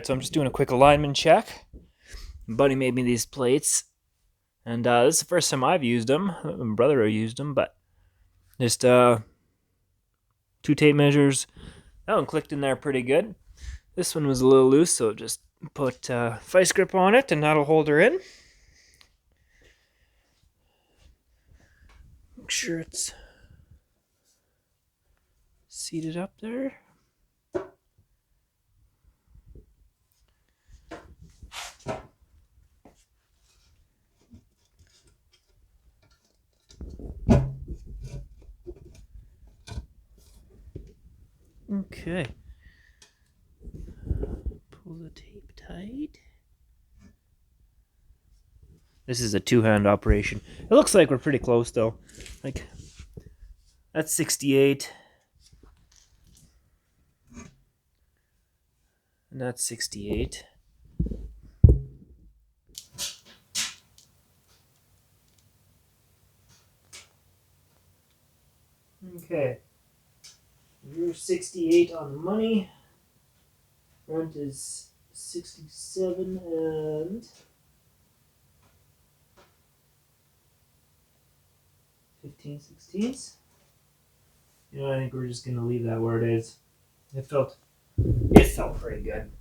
Alright, so I'm just doing a quick alignment check. My buddy made me these plates, and this is the first time I've used them. My brother used them, but just 2 tape measures. That one clicked in there pretty good. This one was a little loose, so just put vice grip on it, and that'll hold her in. Make sure it's seated up there. Okay. Pull the tape tight. This is a 2-hand operation. It looks like we're pretty close though. Like, that's 68. And that's 68. Okay. You're 68 on the money. Front is 67 and 15/16. You know, I think we're just gonna leave that where it is. It felt pretty good.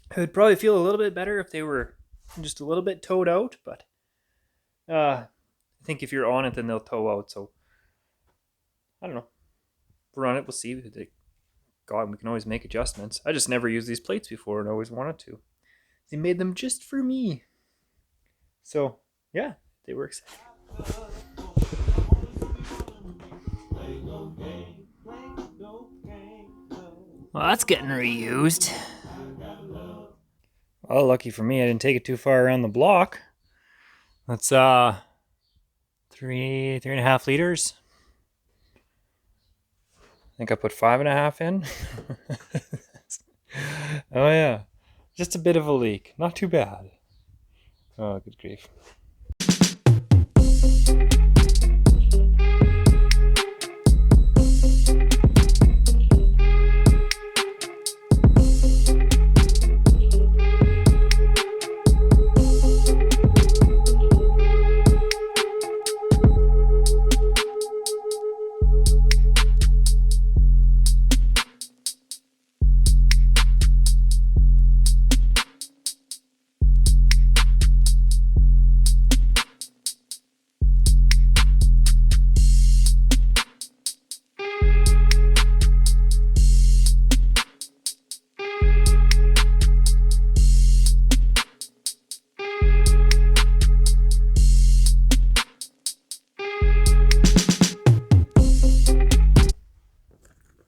It would probably feel a little bit better if they were just a little bit towed out, but I think if you're on it, then they'll tow out. So I don't know. If we're on it, we'll see. God, we can always make adjustments. I just never used these plates before and always wanted to. They made them just for me. So yeah, they work. Well, that's getting reused. Well, lucky for me, I didn't take it too far around the block. That's 3.5 liters. I think I put 5.5 in. Oh yeah, just a bit of a leak. Not too bad. Oh, good grief.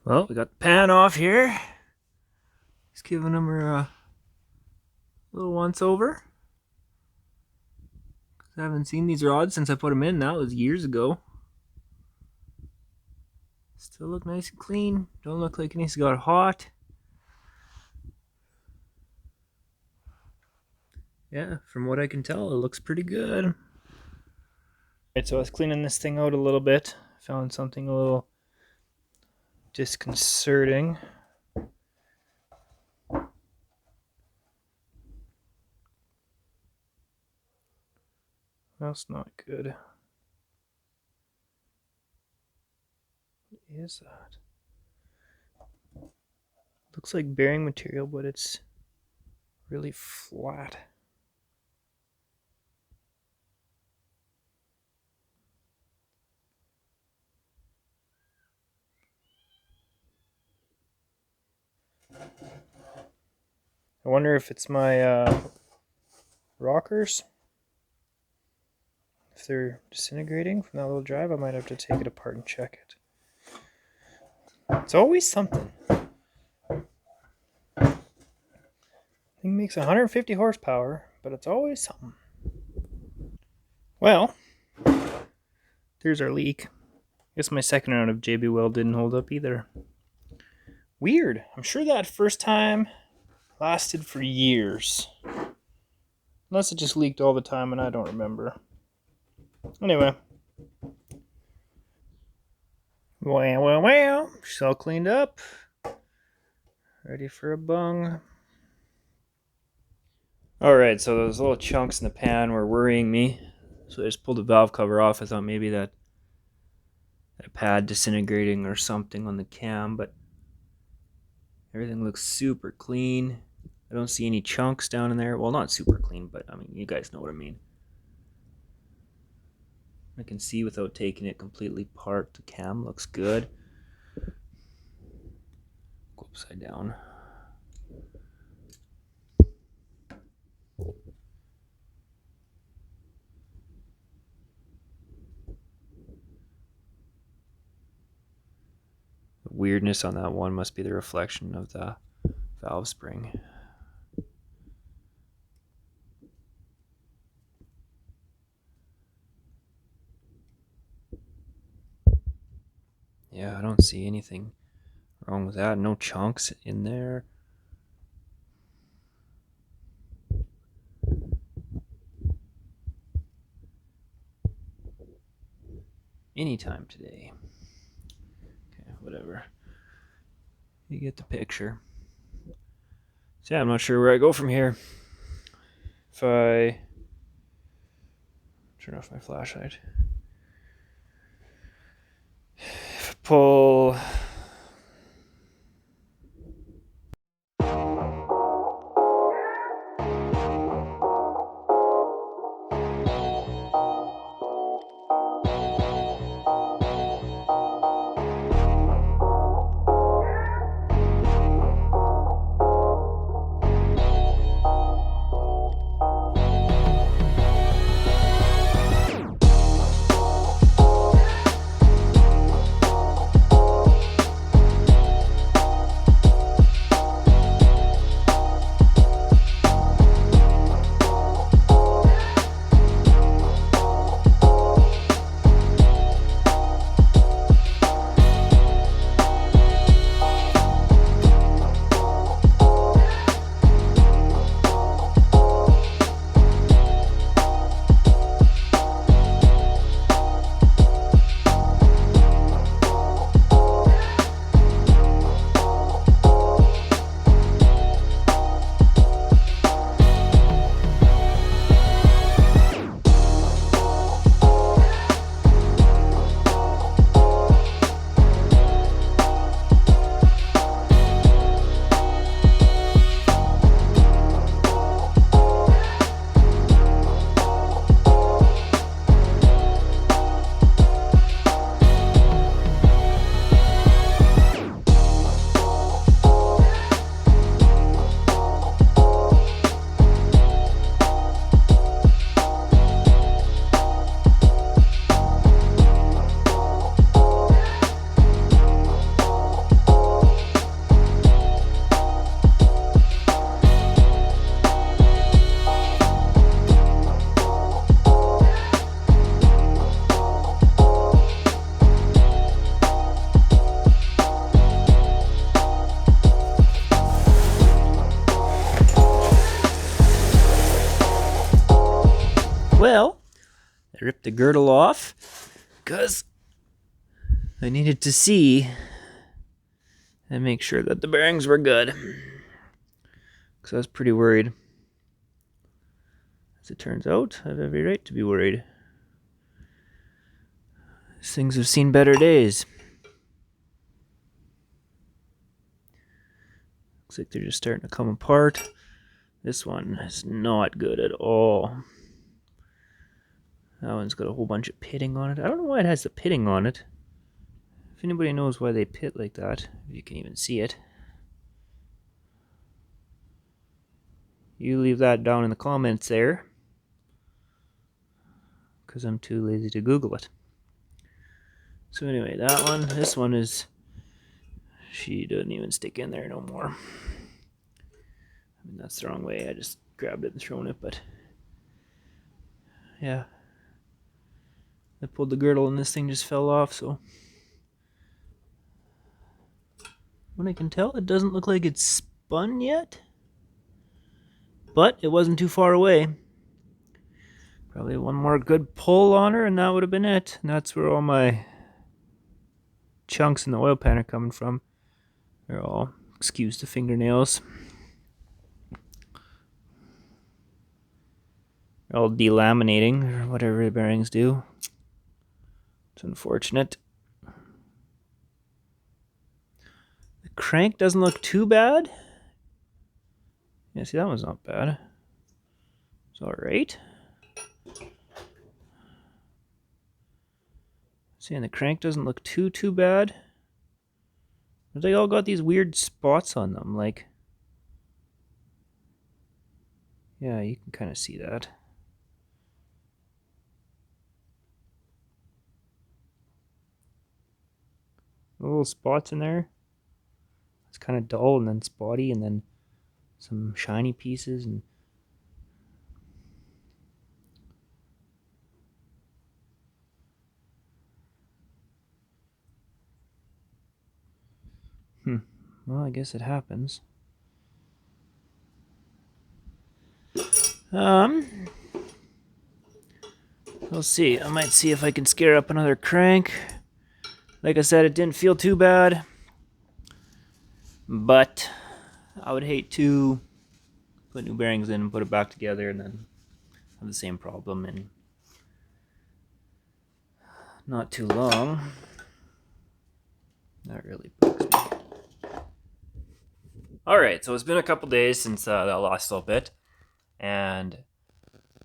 Well, we got the pan off here. Just giving them a little once over. I haven't seen these rods since I put them in. That was years ago. Still look nice and clean. Don't look like anything's got hot. Yeah, from what I can tell, it looks pretty good. Alright, so I was cleaning this thing out a little bit. Found something a little disconcerting. That's not good. What is that? Looks like bearing material, but it's really flat. I wonder if it's my rockers. If they're disintegrating from that little drive, I might have to take it apart and check it. It's always something. Thing makes 150 horsepower, but it's always something. Well, there's our leak. I guess my second round of JB Weld didn't hold up either. Weird. I'm sure that first time lasted for years. Unless it just leaked all the time and I don't remember. Anyway. Wow. She's all cleaned up. Ready for a bung. Alright, so those little chunks in the pan were worrying me. So I just pulled the valve cover off. I thought maybe that a pad disintegrating or something on the cam, but everything looks super clean. I don't see any chunks down in there. Well, not super clean, but I mean, you guys know what I mean. I can see without taking it completely apart. The cam looks good. Go upside down. The weirdness on that one must be the reflection of the valve spring. Yeah, I don't see anything wrong with that. No chunks in there. Anytime today. Okay, whatever. You get the picture. So yeah, I'm not sure where I go from here. If I turn off my flashlight. If I pull... Well, I ripped the girdle off because I needed to see and make sure that the bearings were good. Because I was pretty worried. As it turns out, I have every right to be worried. These things have seen better days. Looks like they're just starting to come apart. This one is not good at all. That one's got a whole bunch of pitting on it. I don't know why it has the pitting on it. If anybody knows why they pit like that, if you can even see it, you leave that down in the comments there. Because I'm too lazy to Google it. So anyway, that one, this one is, she doesn't even stick in there no more. I mean, that's the wrong way. I just grabbed it and thrown it, but yeah. I pulled the girdle and this thing just fell off, so when I can tell, it doesn't look like it's spun yet, but it wasn't too far away. Probably one more good pull on her and that would have been it. And that's where all my chunks in the oil pan are coming from. They're all, excuse the fingernails, they're all delaminating, or whatever the bearings do. It's unfortunate. The crank doesn't look too bad. Yeah, see, that one's not bad. It's alright. See, and the crank doesn't look too bad. But they all got these weird spots on them, like... Yeah, you can kind of see that. Little spots in there. It's kind of dull and then spotty and then some shiny pieces and... Well, I guess it happens. We'll see. I might see if I can scare up another crank. Like I said, it didn't feel too bad. But I would hate to put new bearings in and put it back together and then have the same problem in not too long. That really bugs me. Alright, so it's been a couple days since that last little bit, and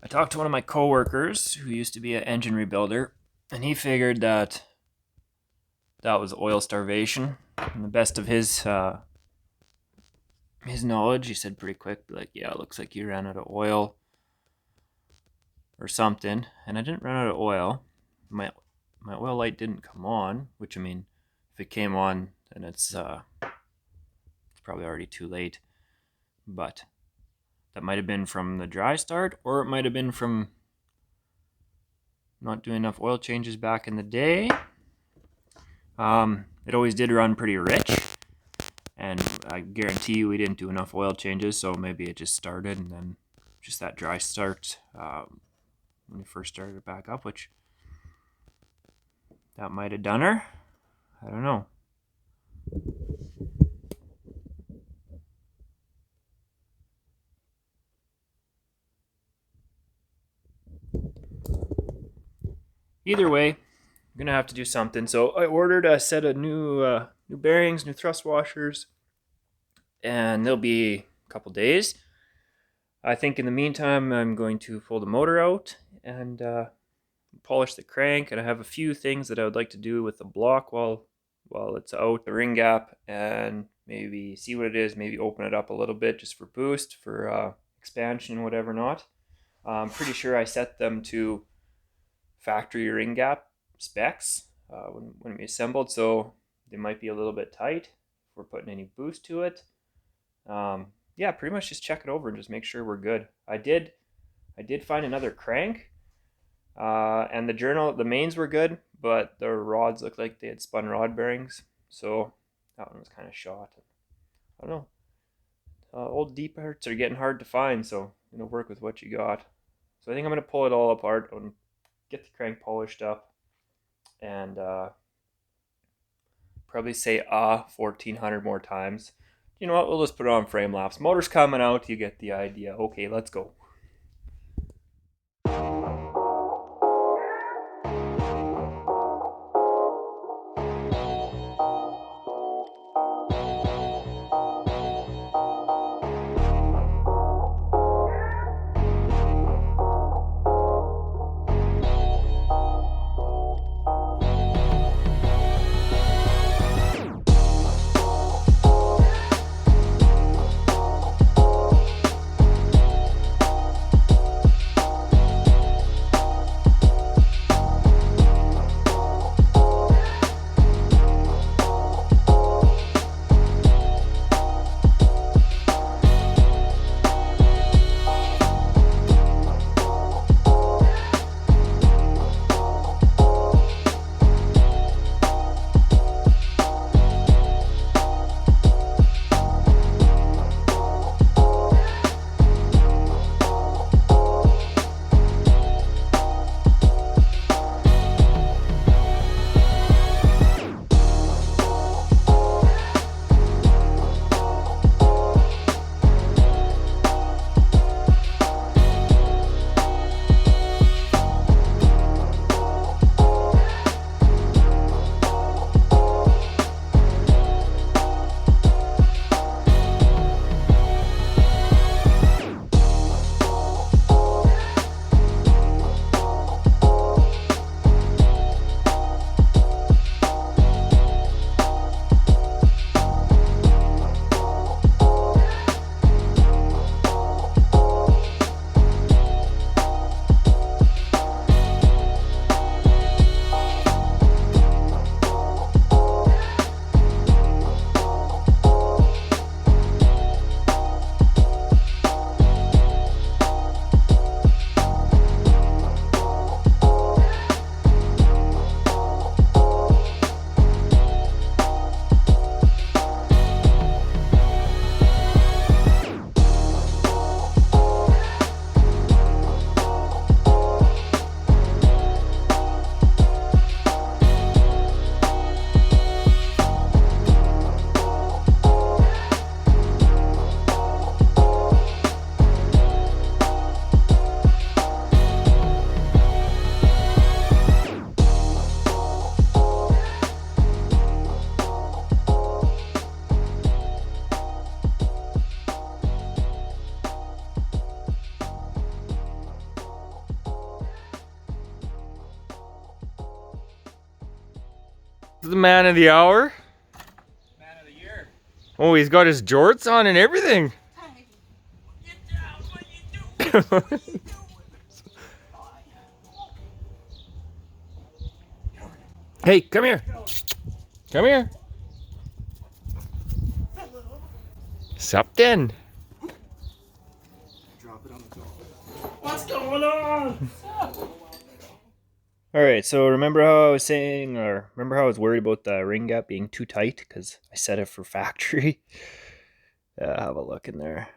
I talked to one of my coworkers who used to be an engine rebuilder, and he figured that that was oil starvation. And the best of his knowledge, he said pretty quick, like, yeah, it looks like you ran out of oil or something. And I didn't run out of oil. My oil light didn't come on, which, I mean, if it came on, then it's probably already too late. But that might have been from the dry start, or it might have been from not doing enough oil changes back in the day. It always did run pretty rich, and I guarantee you we didn't do enough oil changes, so maybe it just started, and then just that dry start when we first started it back up, which that might have done her. I don't know. Either way, I'm gonna have to do something. So I ordered a set of new bearings, new thrust washers, and they'll be a couple days. I think in the meantime, I'm going to pull the motor out and polish the crank, and I have a few things that I would like to do with the block while it's out, the ring gap, and maybe see what it is, maybe open it up a little bit just for boost, for expansion, whatever not. I'm pretty sure I set them to factory ring gap specs when we assembled, so they might be a little bit tight if we're putting any boost to it. Yeah, pretty much just check it over and just make sure we're good. I did find another crank, and the mains were good, but the rods looked like they had spun rod bearings, so that one was kind of shot. I don't know. Old deep parts are getting hard to find, so work with what you got. So I think I'm gonna pull it all apart and get the crank polished up, and probably say 1,400 more times. You know what, we'll just put it on frame laps. Motor's coming out, you get the idea. Okay, let's go. The man of the hour. Man of the year. Oh, he's got his jorts on and everything. Get down, what you doing? What you doing? Hey, come here. Come here. Something. What's going on? All right, so remember how I was saying, or remember how I was worried about the ring gap being too tight because I set it for factory? Have a look in there.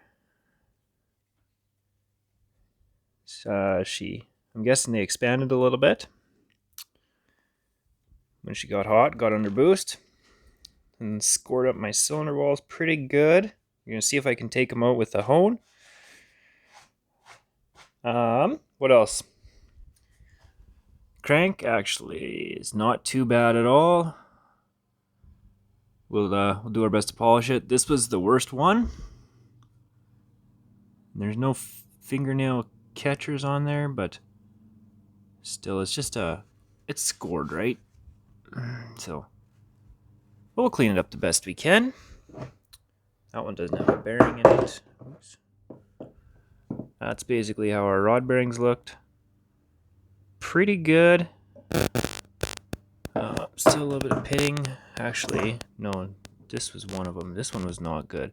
I'm guessing they expanded a little bit when she got hot, got under boost, and scored up my cylinder walls pretty good. You're gonna see if I can take them out with the hone. What else? Crank actually is not too bad at all. We'll do our best to polish it. This was the worst one. There's no fingernail catchers on there, but still, it's just it's scored, right? So we'll clean it up the best we can. That one doesn't have a bearing in it. Oops. That's basically how our rod bearings looked. Pretty good. Still a little bit of pitting. Actually, no, this was one of them. This one was not good.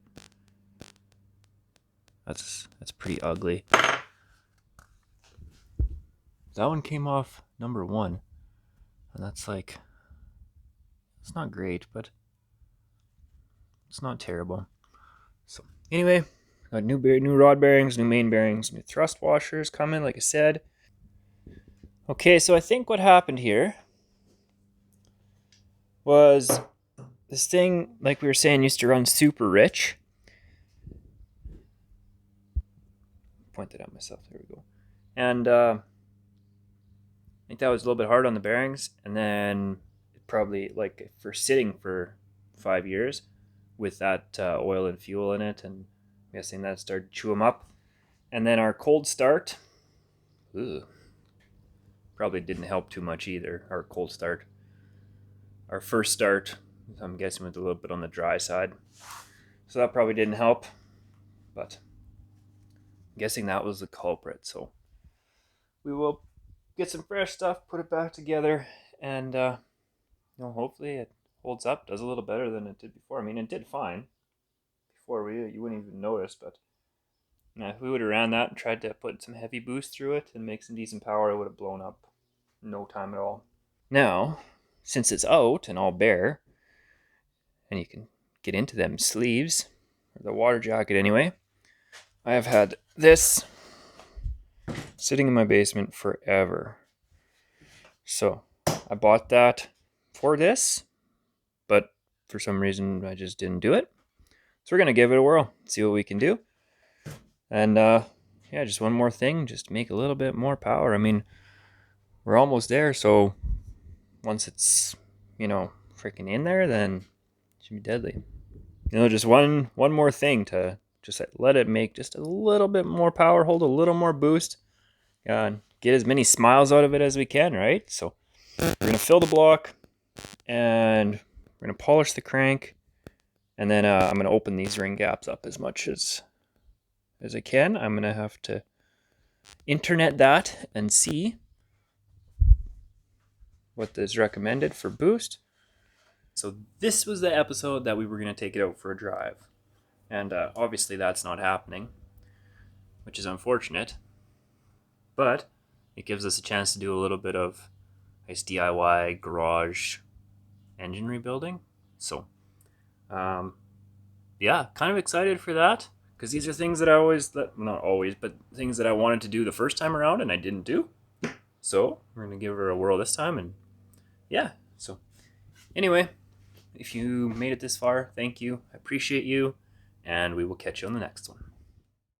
That's pretty ugly. That one came off number 1. And that's like, it's not great, but it's not terrible. So anyway, got new rod bearings, new main bearings, new thrust washers coming, like I said. Okay, so I think what happened here was this thing, like we were saying, used to run super rich. Point that out myself. There we go. And I think that was a little bit hard on the bearings, and then it probably, like, for sitting for 5 years with that oil and fuel in it, and I'm guessing that started to chew them up. And then our cold start, probably didn't help too much either. Our cold start, our first start, I'm guessing, was a little bit on the dry side, so that probably didn't help. But I'm guessing that was the culprit. So we will get some fresh stuff, put it back together, and hopefully it holds up, does a little better than it did before. I mean, it did fine before. You wouldn't even notice, but if we would have ran that and tried to put some heavy boost through it and make some decent power, it would have blown up in no time at all. Now, since it's out and all bare, and you can get into them sleeves, or the water jacket anyway, I have had this sitting in my basement forever. So I bought that for this, but for some reason I just didn't do it. So we're going to give it a whirl, see what we can do. And just one more thing, just make a little bit more power. I mean, we're almost there, so once it's, freaking in there, then it should be deadly. Just one more thing to just let it make just a little bit more power, hold a little more boost, and get as many smiles out of it as we can, right? So we're going to fill the block, and we're going to polish the crank, and then I'm going to open these ring gaps up as much as I can. I'm going to have to internet that and see what is recommended for boost. So this was the episode that we were going to take it out for a drive. And obviously that's not happening, which is unfortunate. But it gives us a chance to do a little bit of nice DIY garage engine rebuilding. So, kind of excited for that. Because these are things that not always, but things that I wanted to do the first time around and I didn't do. So we're going to give her a whirl this time. And so anyway, if you made it this far, thank you. I appreciate you. And we will catch you on the next one.